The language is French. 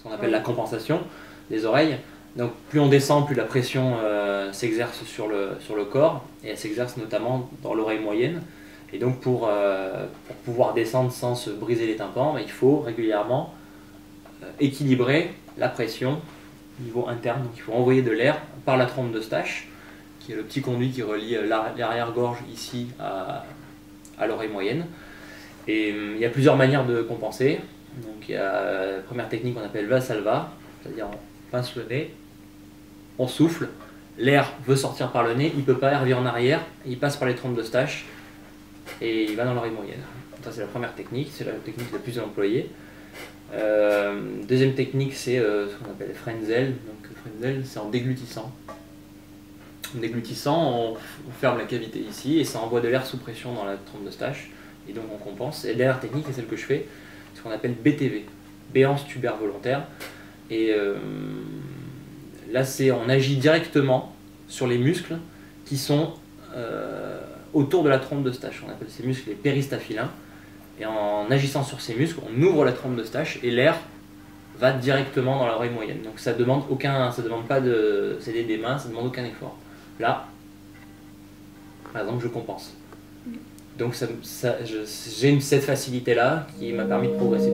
ce qu'on appelle la compensation des oreilles. Donc plus on descend, plus la pression s'exerce sur le corps, et elle s'exerce notamment dans l'oreille moyenne. Et donc pour pouvoir descendre sans se briser les tympans, il faut régulièrement équilibrer la pression au niveau interne. Donc il faut envoyer de l'air par la trompe d'Eustache, qui est le petit conduit qui relie l'arrière-gorge ici à l'oreille moyenne. Et il y a plusieurs manières de compenser. Donc il y a la première technique qu'on appelle Valsalva, c'est-à-dire on pince le nez, on souffle, l'air veut sortir par le nez, il ne peut pas, il revient en arrière, il passe par les trompes d'Eustache et il va dans l'oreille moyenne. Ça c'est la première technique, c'est la technique la plus employée. Deuxième technique, c'est ce qu'on appelle Frenzel. Donc Frenzel, c'est en déglutissant. En déglutissant, on ferme la cavité ici et ça envoie de l'air sous pression dans la trompe d'Eustache et donc on compense. Et la dernière technique, c'est celle que je fais, ce qu'on appelle BTV, béance tubaire volontaire. Et là, on agit directement sur les muscles qui sont autour de la trompe d'Eustache. On appelle ces muscles les péristaphylins. Et en agissant sur ces muscles, on ouvre la trompe d'Eustache et l'air va directement dans l'oreille moyenne. Donc ça demande pas de s'aider des mains, ça demande aucun effort. Là, par exemple, je compense. Donc j'ai cette facilité-là qui m'a permis de progresser.